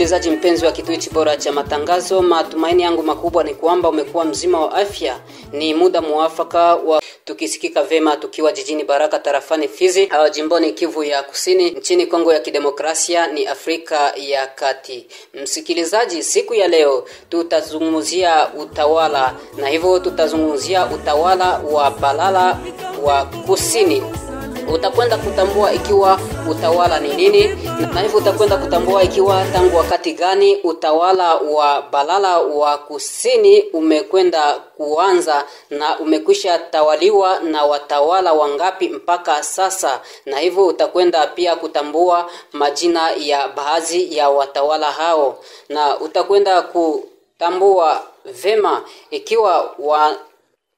Msikilizaji mpenzi wa kituo bora cha matangazo, matumaini yangu makubwa ni kwamba umekuwa mzima wa afya. Ni muda muafaka wa tukisikika vema tukiwa jijini Baraka tarafani Fizi, jimboni Kivu ya Kusini, nchini Kongo ya Kidemokrasia ni Afrika ya Kati. Msikilizaji, siku ya leo tutazungumzia utawala, na hivyo tutazungumzia utawala wa Balala wa Kusini. Utakwenda kutambua ikiwa utawala ni nini, na hivyo utakwenda kutambua ikiwa tangu wakati gani utawala wa Balala wa Kusini umekwenda kuanza na umekwisha tawaliwa na watawala wangapi mpaka sasa, na hivyo utakwenda pia kutambua majina ya baadhi ya watawala hao, na utakwenda kutambua vema ikiwa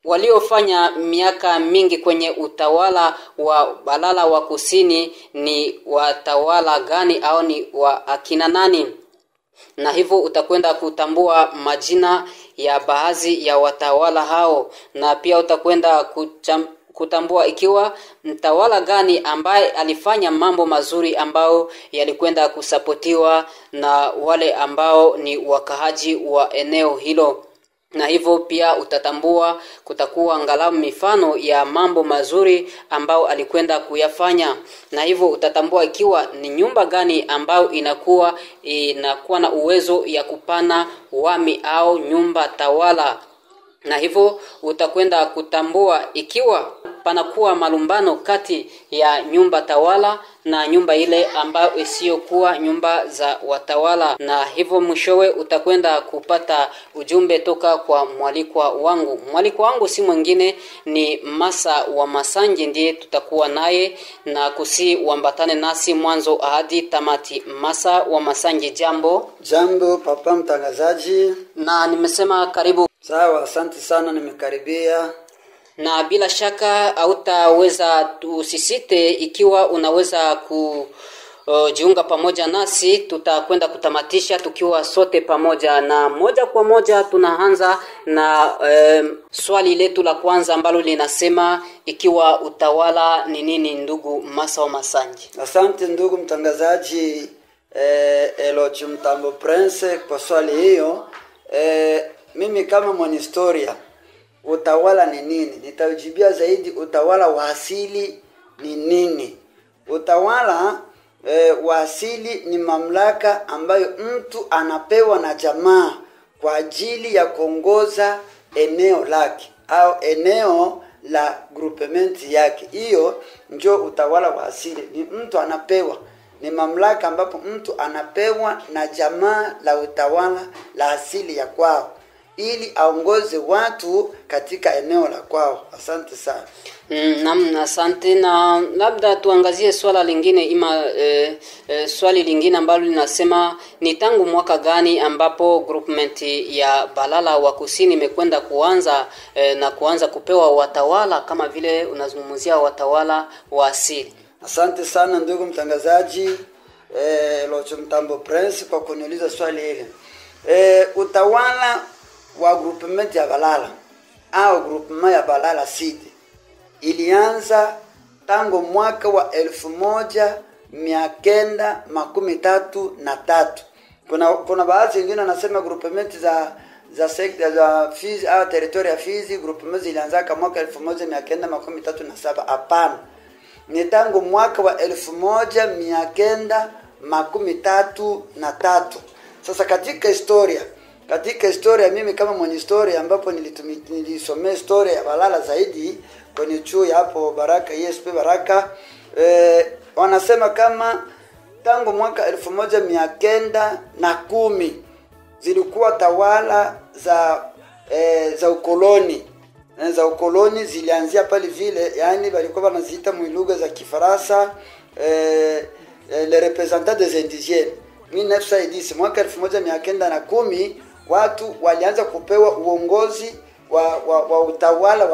waliofanya miaka mingi kwenye utawala wa Balala wa Kusini ni watawala gani au ni wa akina nani. Na hivyo utakwenda kutambua majina ya baadhi ya watawala hao, na pia utakwenda kutambua ikiwa mtawala gani ambaye alifanya mambo mazuri ambao yalikwenda kusapotiwa na wale ambao ni wakahaji wa eneo hilo. Na hivyo pia utatambua kutakuwa angalau mifano ya mambo mazuri ambao alikwenda kuyafanya, na hivyo utatambua ikiwa ni nyumba gani ambao inakuwa na uwezo ya kupana wami au nyumba tawala. Na hivyo utakwenda kutambua ikiwa panakuwa malumbano kati ya nyumba tawala na nyumba ile ambayo isiyokuwa nyumba za watawala. Na hivyo mwishowe utakwenda kupata ujumbe toka kwa mwalikwa wangu. Mwalikwa wangu si mwingine ni Masa wa Masanji, ndiye tutakuwa naye na uambatane nasi mwanzo hadi tamati. Masa wa Masanji, jambo. Jambo papa mtangazaji. Na nimesema karibu. Sawa, asante sana, nimekaribia. Na bila shaka hautaweza tusisite ikiwa unaweza kujiunga pamoja nasi. Tutakwenda kutamatisha tukiwa sote pamoja, na moja kwa moja tunaanza na swali letu la kwanza ambalo linasema ikiwa utawala ni nini, ndugu Masa wa Masanji? Asante ndugu mtangazaji Elochi Mtambo Prince kwa swali hiyo. Mimi kama mwanahistoria, utawala ni nini? Nitajibia zaidi utawala wa asili ni nini. Utawala wa asili ni mamlaka ambayo mtu anapewa na jamaa kwa ajili ya kuongoza eneo lake au eneo la groupement yake. Hiyo ndio utawala wa asili. Ni mtu anapewa, ni mamlaka ambapo mtu anapewa na jamaa la utawala la asili ya kwao ili aongoze watu katika eneo la kwao. Asante sana. Naam, asante. Na labda tuangazie swala lingine swali lingine ambalo linasema ni tangu mwaka gani ambapo groupment ya Balala wa Kusini imekwenda kuanza na kuanza kupewa watawala kama vile unazungumzia watawala wa asili? Asante sana ndugu mtangazaji Locho Mtambo Prince kwa kuniuliza swali hili. Utawala wa groupement ya Balala au groupement ya Balala City ilianza tangu mwaka wa 1933. Kuna baadhi wengine wanasema groupement za sekta za Fizi au territory ya Fizi groupement zilianza kama mwaka 1937. Hapana, ni tangu mwaka wa 1933. Sasa katika historia mimi kama mwanahistoria ambapo nilisomea historia ya Balala zaidi kwenye chuo hapo Baraka ESP Baraka, wanasema kama tangu mwaka 1910 zilikuwa tawala za ukoloni. Za ukoloni zilianzia pale vile, yani walikuwa wanaziita lugha za Kifaransa les représentants des indigènes. 1910 mwaka 1910 watu walianza kupewa uongozi wa utawala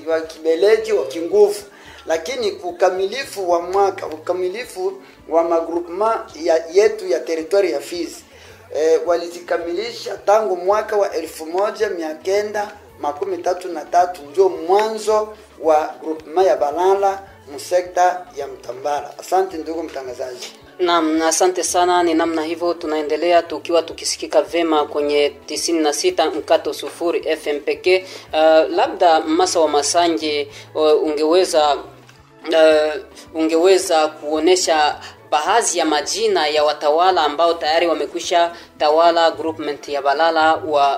wa kibeleji wa kinguvu, lakini ukamilifu wa magroupement yetu ya territory ya Fizi walizikamilisha tangu mwaka wa 1933 ndio mwanzo wa groupement ya Balala msekta ya Mtambala. Asante ndugu mtangazaji. Naam, asante sana. Ni namna hivyo tunaendelea tukiwa tukisikika vema kwenye 96 mkato sufuri FM pekee. Labda Masa wa Masanje, ungeweza kuonesha baadhi ya majina ya watawala ambao tayari wamekwisha tawala groupment ya Balala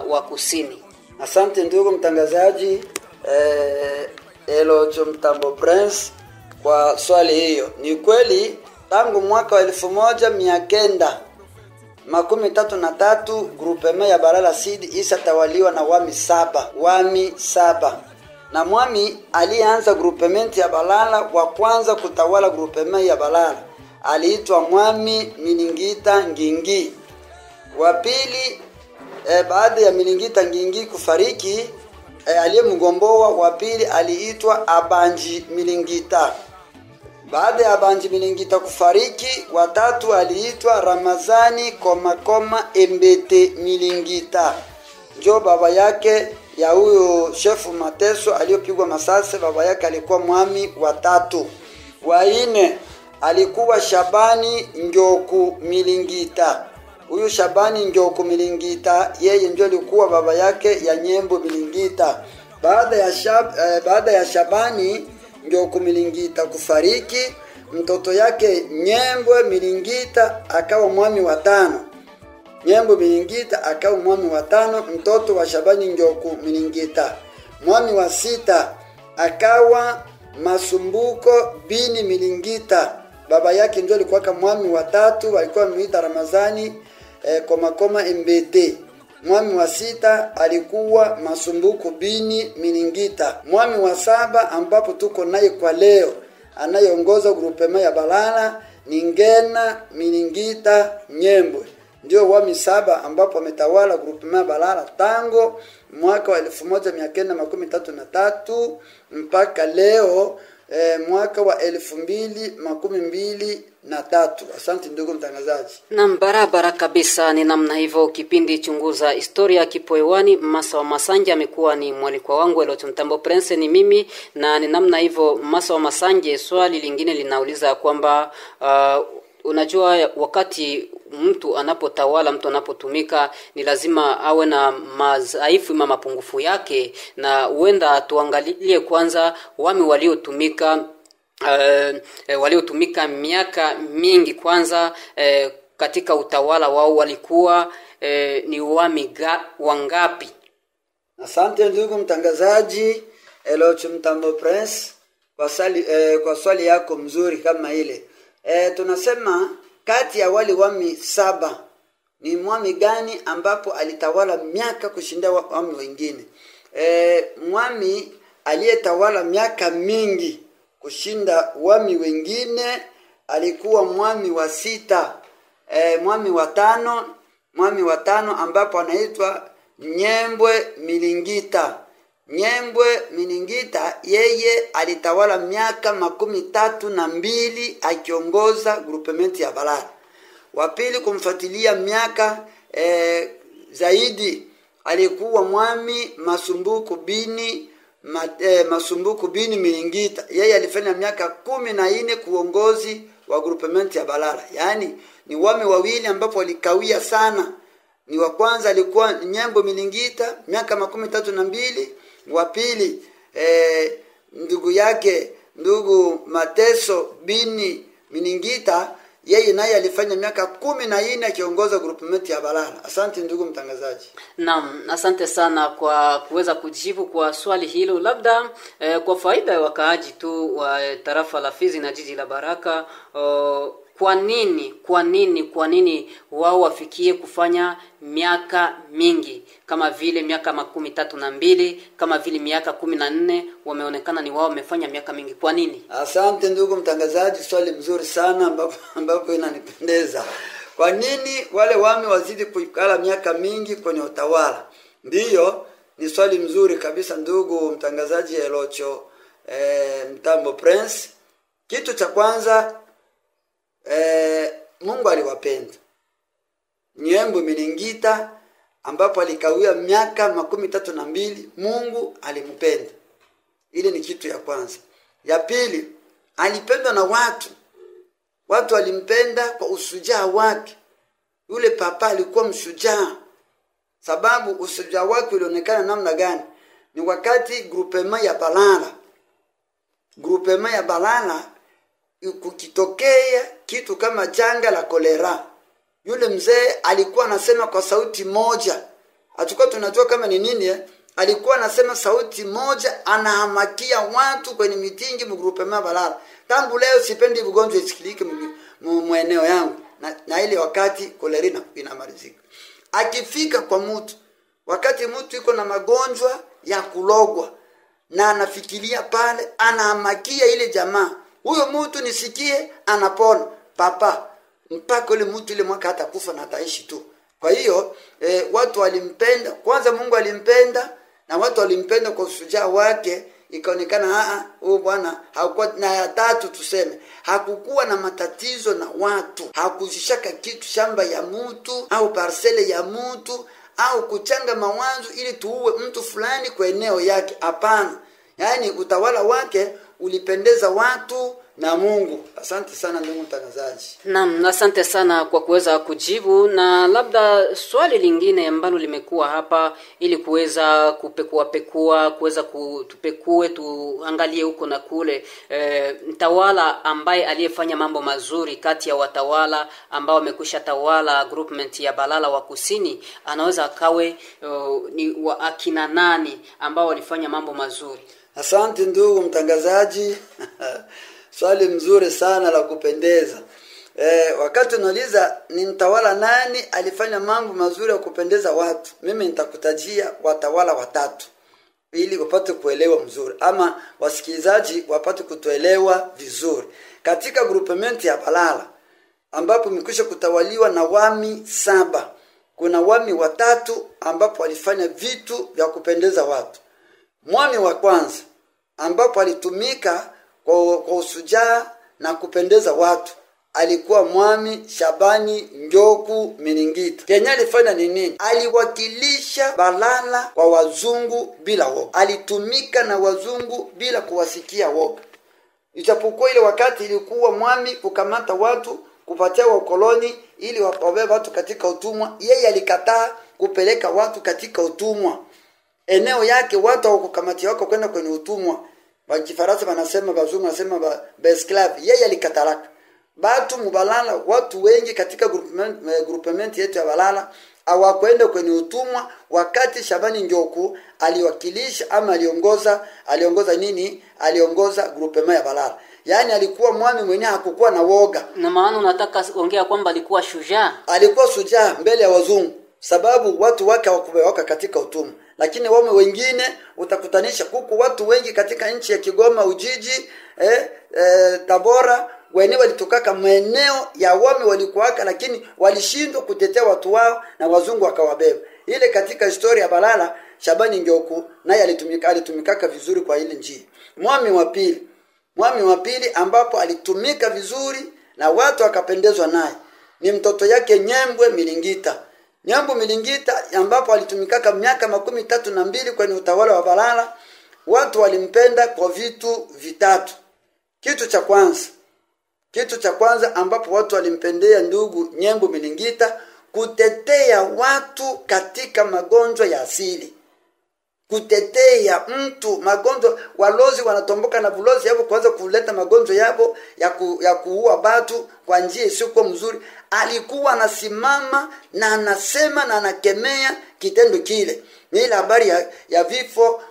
wa kusini. Asante ndugu mtangazaji, Elocho Mtambo Prince kwa swali hiyo. Ni kweli tangu mwaka wa 1933 groupement ya Balala Sud isa tawaliwa na wami saba. Na mwami alianza groupement ya Balala wa kwanza kutawala groupement ya Balala aliitwa Mwami Milingita Ngingi. Wa pili baada ya Milingita Ngingi kufariki, aliyemgomboa wa pili aliitwa Abanji Milingita. Baada ya Abanji Milingita kufariki, watatu aliitwa Ramazani Komakoma Embete Milingita. Ndio baba yake ya huyo shefu Mateso aliyopigwa masase, baba yake alikuwa mwami wa tatu. Wa nne alikuwa Shabani Njoku Milingita. Huyu Shabani Njoku Milingita yeye ndio alikuwa baba yake ya Nyembo Milingita. Baada ya Shabani Njoku Milingita kufariki, mtoto yake Nyembwe Milingita akawa mwami wa tano. Nyembo Milingita akawa mwami wa tano, mtoto wa Shabani Njoku Milingita. Mwami wa sita akawa Masumbuko Bini Milingita. Baba yake ndio alikuwa mwami wa tatu, walikuwa wanamuita Ramazani Komakoma Embete. Mwami wa sita alikuwa Masumbuko Bini Milingita. Mwami wa saba ambapo tuko naye kwa leo anayeongoza groupement ya Balala ni Ngena Milingita Nyembwe. Ndio wami saba ambapo ametawala groupement ya Balala tangu mwaka wa 1933 mpaka leo mwaka wa 2023. Asante ndugu mtangazaji. Na barabara kabisa. Ni namna hivyo kipindi Chunguza Historia kipo hewani. Masa wa Masanje amekuwa ni mwalikwa wangu, Elocho Mtambo Prince ni mimi, na ni namna hivyo Masa wa Masanje. Swali lingine linauliza kwamba unajua wakati mtu anapotawala, mtu anapotumika, ni lazima awe na madhaifu na mapungufu yake, na huenda tuangalie kwanza wami waliotumika miaka mingi kwanza katika utawala wao walikuwa ni wami wangapi? Asante ndugu mtangazaji Elocho Mtambo Prince kwa swali yako mzuri kama ile. Tunasema kati ya wale wami saba ni mwami gani ambapo alitawala miaka kushinda wami wengine? Mwami aliyetawala miaka mingi kushinda wami wengine alikuwa mwami wa sita. Mwami wa tano ambapo anaitwa Nyembwe Milingita. Nyembwe Milingita yeye alitawala miaka 32 akiongoza groupement ya Balala. Wa pili kumfuatilia miaka zaidi alikuwa mwami Masumbuko Bini Milingita. Yeye alifanya miaka 14 kuongozi wa groupement ya Balala. Yaani ni wami wawili ambapo walikawia sana. Ni wa kwanza alikuwa Nyembo Milingita miaka 32, wa pili ndugu yake Mateso Bini Milingita yeye naye alifanya miaka 14 akiongoza groupement ya Balala. Asante ndugu mtangazaji. Naam, asante sana kwa kuweza kujibu kwa swali hilo. Labda kwa faida ya wakaaji tu wa tarafa la Fizi na jiji la Baraka, kwa nini wao wafikie kufanya miaka mingi kama vile miaka 32, kama vile miaka 14 wameonekana ni wao wamefanya miaka mingi? Kwa nini? Asante ndugu mtangazaji, swali mzuri sana ambapo inanipendeza. Kwa nini wale wami wazidi kuikala miaka mingi kwenye utawala? Ndiyo, ni swali mzuri kabisa ndugu mtangazaji Elocho Mtambo Prince. Kitu cha kwanza Mungu aliwapenda. Nyembo Milingita ambapo alikawia miaka 32, Mungu alimpenda. Ile ni kitu ya kwanza. Ya pili, alipendwa na watu walimpenda kwa usujaa wake. Yule papa alikuwa mshujaa. Sababu usujaa wake ulionekana namna gani? Ni wakati groupement ya Balala kukitokea kitu kama janga la kolera. Yule mzee alikuwa anasema kwa sauti moja. Hatukuwa tunajua kama ni nini. Alikuwa anasema sauti moja, anahamakia watu kwenye mitingi groupement ya Balala. Tangu leo sipendi ugonjwa isikilike mweneo yangu. Na ile wakati kolera inamalizika. Akifika kwa mtu, wakati mtu yuko na magonjwa ya kulogwa na anafikiria pale, anahamakia ile jamaa, huyo mtu nisikie anapona papa, mpaka ile mtu ile mwaka hata kufa na ataishi tu. Kwa hiyo watu walimpenda. Kwanza Mungu alimpenda, na watu walimpenda kwa usujaa wake. Ikaonekana huyo bwana hakuwa na ya tatu, tuseme hakukuwa na matatizo na watu, hakuzishaka kitu shamba ya mtu au parcele ya mtu au kuchanga mawazo ili tuue mtu fulani kwa eneo yake. Hapana. Yaani utawala wake ulipendeza watu na Mungu. Asante sana ndugu mtangazaji. Naam, asante sana kwa kuweza kujibu. Na labda swali lingine ambalo limekuwa hapa, ili kuweza kupekua kuweza kutupekue tuangalie huko na kule, mtawala ambaye aliyefanya mambo mazuri kati ya watawala ambao wamekwisha tawala groupement ya Balala wa Kusini, anaweza akawe ni wa akina nani ambao walifanya mambo mazuri? Asante ndugu mtangazaji. Swali mzuri sana la kupendeza. Wakati unauliza ni mtawala nani alifanya mambo mazuri ya kupendeza watu, mimi nitakutajia watawala watatu ili wapate kuelewa mzuri, ama wasikilizaji wapate kutuelewa vizuri. Katika groupement ya Balala ambapo mikwisha kutawaliwa na wami 7, kuna wami watatu ambapo walifanya vitu vya kupendeza watu. Mwami wa kwanza ambapo alitumika kwa usujaa na kupendeza watu alikuwa Mwami Shabani Njoku Milingita. Kenya alifanya nini? Aliwakilisha Balala kwa wazungu bila woga. Alitumika na wazungu bila kuwasikia woga. Ijapokuwa ile wakati ilikuwa mwami kukamata watu, kupatia wakoloni ili wabebe watu katika utumwa, yeye alikataa kupeleka watu katika utumwa. Eneo yake watu hawakukamatia wako kwenda kwenye utumwa. Wa Kifaransa wanasema, wazungu wanasema esclave. Yeye alikatalaka. Batu Mubalala, watu wengi katika groupement yetu ya Balala hawakwenda kwenye utumwa, wakati Shabani Njoku aliwakilisha ama aliongoza nini? Aliongoza groupement ya Balala. Yaani alikuwa mwami mwenye hakukuwa na woga. Na maana unataka ongea kwamba alikuwa shujaa? Alikuwa shujaa mbele ya wazungu, sababu watu wake hawakubeweka katika utumwa. Lakini wame wengine utakutanisha kuku watu wengi katika nchi ya Kigoma, Ujiji, Tabora, wenyewe walitokaka maeneo ya wame walikuwaka, lakini walishindwa kutetea watu wao na wazungu wakawabeba. Ile katika historia ya Balala, Shabani Njoku naye alitumikaka vizuri kwa ile njia. Mwami wa pili ambapo alitumika vizuri na watu wakapendezwa naye ni mtoto yake Nyembwe Milingita. Nyambo Milingita ambapo alitumikaka miaka 32 kwenye utawala wa Balala. Watu walimpenda kwa vitu vitatu. Kitu cha kwanza ambapo watu walimpendea ndugu Nyembo Milingita, kutetea watu katika magonjwa ya asili. Kutetea mtu magonjwa, walozi wanatomboka na bulozi hapo kuanza kuleta magonjwa yapo ya kuua watu kwa njia isiyokuwa mzuri. Alikuwa anasimama na anasema na anakemea kitendo kile. Ni ile habari ya vifo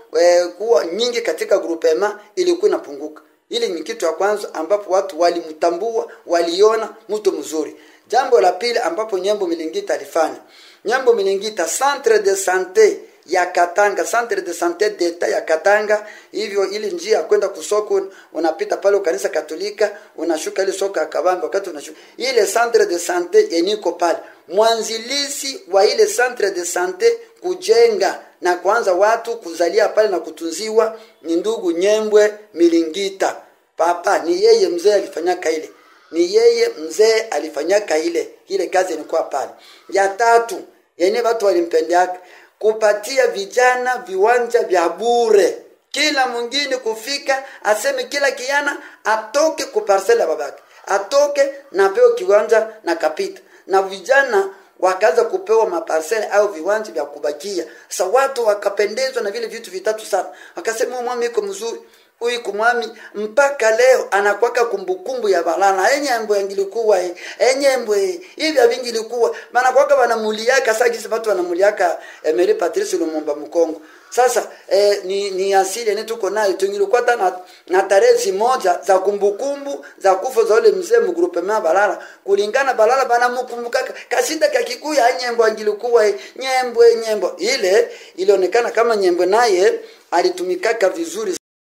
kuwa nyingi katika groupement ilikuwa inapunguka. Ile ni kitu ya kwanza ambapo watu walimtambua, waliona mtu mzuri. Jambo la pili ambapo Nyembo Milingita alifanya. Nyembo Milingita centre de santé ya Katanga, centre de santé d'etat ya Katanga, hivyo ili njia kwenda kusoko unapita pale kanisa Katolika, unashuka ile soko ya Kabambe, wakati unashuka ile centre de santé yeniko pale. Mwanzilisi wa ile centre de santé kujenga na kuanza watu kuzalia pale na kutunziwa ni ndugu Nyembwe Milingita. Papa ni yeye mzee alifanyaka ile. Ni yeye mzee alifanyaka ile kazi ilikuwa pale. Ya tatu, yenye watu walimpendea kupatia vijana viwanja vya bure. Kila mwingine kufika aseme kila kijana atoke ku parcela babake. atoke na pewe kiwanja na kapita, na vijana wakaanza kupewa maparcele au viwanja vya kubakia. Sasa watu wakapendezwa na vile vitu vitatu sana, wakasema mwami iko mzuri, huyu kumwami mpaka leo anakuwaka kumbukumbu ya balala enyembo ngilikuwa enyembo hivi vingi ilikuwa maana kwaka wanamuliaka. Sasa kisa watu wanamuliaka Emery Patrice Lumumba Mkongo. Sasa ni asili ni tuko nayo, tungilikuwa hata na tarehe moja za kumbukumbu za kufa za ule mzee mgrupema balala, kulingana balala bana mkumbuka kasida ka Kikuyu nyembo ngilikuwa nyembo ile ilionekana kama nyembo, naye alitumikaka vizuri.